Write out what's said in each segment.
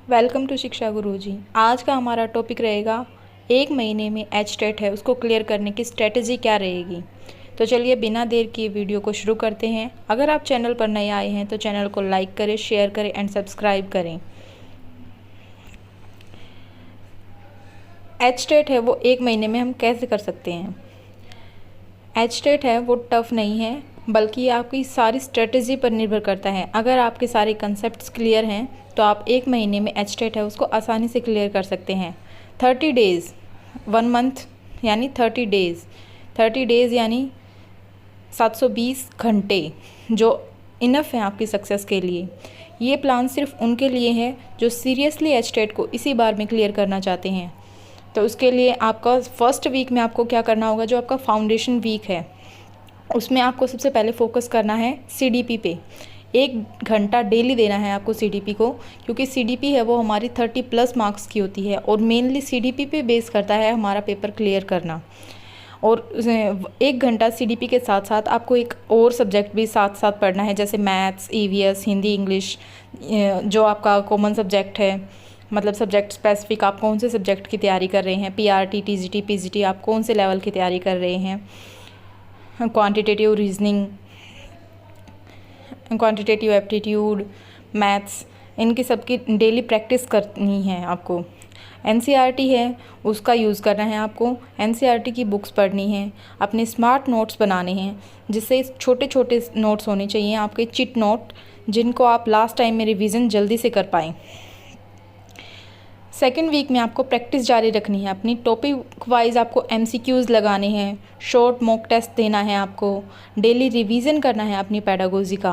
Welcome to शिक्षा गुरुजी। आज का हमारा टॉपिक रहेगा एक महीने में एचटेट है उसको क्लियर करने की स्ट्रेटजी क्या रहेगी। तो चलिए बिना देर किए वीडियो को शुरू करते हैं। अगर आप चैनल पर नए आए हैं तो चैनल को लाइक करें, शेयर करें एंड सब्सक्राइब करें। एचटेट है वो एक महीने में हम कैसे कर सकते हैं। एचटेट है वो टफ़ नहीं है, बल्कि ये आपकी सारी स्ट्रेटजी पर निर्भर करता है। अगर आपके सारे कंसेप्ट्स क्लियर हैं तो आप एक महीने में एचटेट है उसको आसानी से क्लियर कर सकते हैं। 30 डेज़ 1 मंथ यानी 30 डेज़ यानी 720 घंटे जो इनफ है आपकी सक्सेस के लिए। ये प्लान सिर्फ उनके लिए है जो सीरियसली एचटेट को इसी बार में क्लियर करना चाहते हैं। तो उसके लिए आपका फर्स्ट वीक में आपको क्या करना होगा, जो आपका फाउंडेशन वीक है उसमें आपको सबसे पहले फोकस करना है सीडीपी पे। 1 घंटा डेली देना है आपको सीडीपी को, क्योंकि सीडीपी है वो हमारी 30+ मार्क्स की होती है और मेनली सीडीपी पे बेस करता है हमारा पेपर क्लियर करना। और 1 घंटा सीडीपी के साथ साथ आपको एक और सब्जेक्ट भी साथ साथ पढ़ना है, जैसे मैथ्स, ईवीएस, हिंदी, इंग्लिश, जो आपका कॉमन सब्जेक्ट है। मतलब सब्जेक्ट स्पेसिफिक आप कौन से सब्जेक्ट की तैयारी कर रहे हैं, पीआरटी, टीजीटी, पीजीटी, आप कौन से लेवल की तैयारी कर रहे हैं, quantitative reasoning, quantitative aptitude, maths, इनकी सबकी डेली प्रैक्टिस करनी है आपको। एनसीईआरटी है उसका यूज़ करना है आपको। एनसीईआरटी की बुक्स पढ़नी है, अपने स्मार्ट नोट्स बनाने हैं, जिससे छोटे छोटे नोट्स होने चाहिए आपके, चिट नोट, जिनको आप लास्ट टाइम में रिवीजन जल्दी से कर पाएँ। सेकेंड वीक में आपको प्रैक्टिस जारी रखनी है अपनी। टॉपिक वाइज आपको एमसीक्यूज़ लगाने हैं, शॉर्ट मॉक टेस्ट देना है आपको, डेली रिवीजन करना है अपनी पेडागोजी का,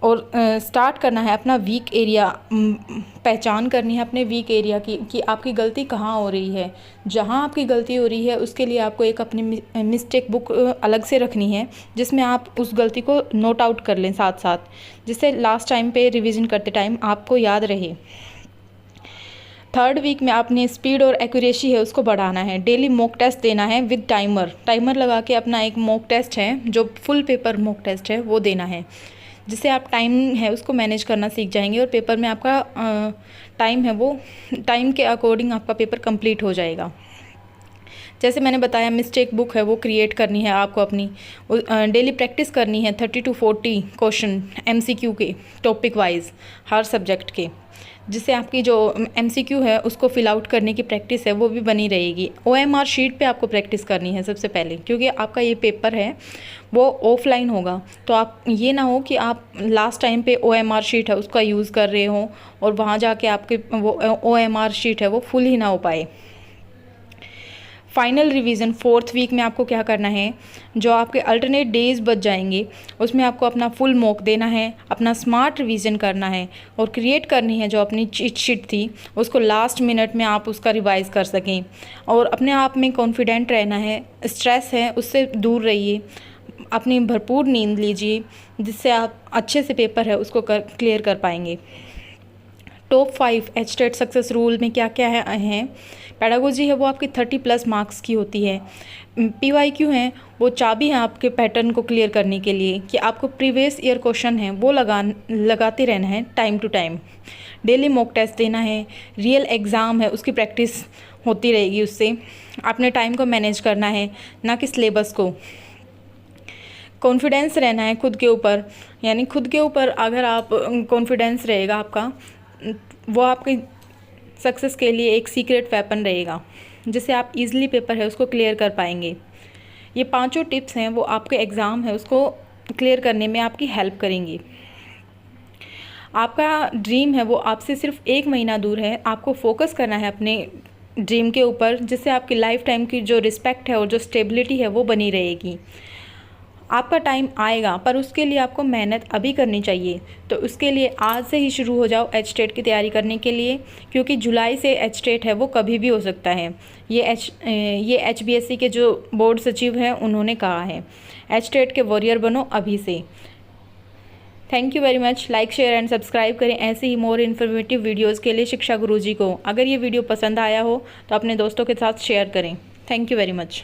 और स्टार्ट करना है अपना वीक एरिया, पहचान करनी है अपने वीक एरिया की कि आपकी गलती कहाँ हो रही है। जहाँ आपकी गलती हो रही है उसके लिए आपको एक अपनी मिस्टेक बुक अलग से रखनी है, जिसमें आप उस गलती को नोट आउट कर लें साथ साथ, जिससे लास्ट टाइम पे रिवीजन करते टाइम आपको याद रहे। थर्ड वीक में आपने स्पीड और एक्यूरेसी है उसको बढ़ाना है। डेली मॉक टेस्ट देना है विद टाइमर लगा के अपना एक मॉक टेस्ट है जो फुल पेपर मॉक टेस्ट है वो देना है, जिससे आप टाइम है उसको मैनेज करना सीख जाएंगे और पेपर में आपका टाइम है वो टाइम के अकॉर्डिंग आपका पेपर कंप्लीट हो जाएगा। जैसे मैंने बताया मिस्टेक बुक है वो क्रिएट करनी है आपको अपनी, डेली प्रैक्टिस करनी है 30 to 40 क्वेश्चन एमसीक्यू के टॉपिक वाइज हर सब्जेक्ट के, जिससे आपकी जो एमसीक्यू है उसको फिल आउट करने की प्रैक्टिस है वो भी बनी रहेगी। ओएमआर शीट पे आपको प्रैक्टिस करनी है सबसे पहले, क्योंकि आपका ये पेपर है वो ऑफलाइन होगा। तो आप ये ना हो कि आप लास्ट टाइम पे ओएमआर शीट है उसका यूज़ कर रहे हो और वहाँ जाके आपके वो ओएमआर शीट है वो फुल ही ना हो पाए। फाइनल रिवीजन 4th वीक में आपको क्या करना है, जो आपके अल्टरनेट डेज बच जाएंगे उसमें आपको अपना फुल मॉक देना है, अपना स्मार्ट रिवीजन करना है और क्रिएट करनी है जो अपनी चीट शीट थी उसको लास्ट मिनट में आप उसका रिवाइज़ कर सकें। और अपने आप में कॉन्फिडेंट रहना है, स्ट्रेस है उससे दूर रहिए, अपनी भरपूर नींद लीजिए, जिससे आप अच्छे से पेपर है उसको क्लियर कर पाएंगे। टॉप 5 एचटेट सक्सेस रूल में क्या क्या है। पेडागोजी है वो आपकी 30+ मार्क्स की होती है। पीवाईक्यू है वो चाबी है आपके पैटर्न को क्लियर करने के लिए, कि आपको प्रीवियस ईयर क्वेश्चन है वो लगाते रहना है time to time. Daily mock test देना है, रियल एग्ज़ाम है उसकी प्रैक्टिस होती रहेगी, उससे अपने टाइम को मैनेज करना है ना कि सिलेबस को। कॉन्फिडेंस रहना है खुद के ऊपर, यानी खुद के ऊपर अगर आप कॉन्फिडेंस रहेगा आपका, वो आपकी सक्सेस के लिए एक सीक्रेट वेपन रहेगा, जिससे आप इजीली पेपर है उसको क्लियर कर पाएंगे। ये 5 टिप्स हैं वो आपके एग्ज़ाम है उसको क्लियर करने में आपकी हेल्प करेंगी। आपका ड्रीम है वो आपसे सिर्फ 1 महीना दूर है। आपको फोकस करना है अपने ड्रीम के ऊपर, जिससे आपकी लाइफ टाइम की जो रिस्पेक्ट है और जो स्टेबिलिटी है वो बनी रहेगी। आपका टाइम आएगा, पर उसके लिए आपको मेहनत अभी करनी चाहिए। तो उसके लिए आज से ही शुरू हो जाओ एचटेट की तैयारी करने के लिए, क्योंकि जुलाई से एचटेट है वो कभी भी हो सकता है। ये एचबीएससी के जो बोर्ड सचिव हैं उन्होंने कहा है। एचटेट के वॉरियर बनो अभी से। Thank you very much. Like, share and subscribe करें ऐसे ही मोर इन्फॉर्मेटिव वीडियोज़ के लिए शिक्षा गुरुजी को। अगर ये वीडियो पसंद आया हो तो अपने दोस्तों के साथ शेयर करें। Thank you very much.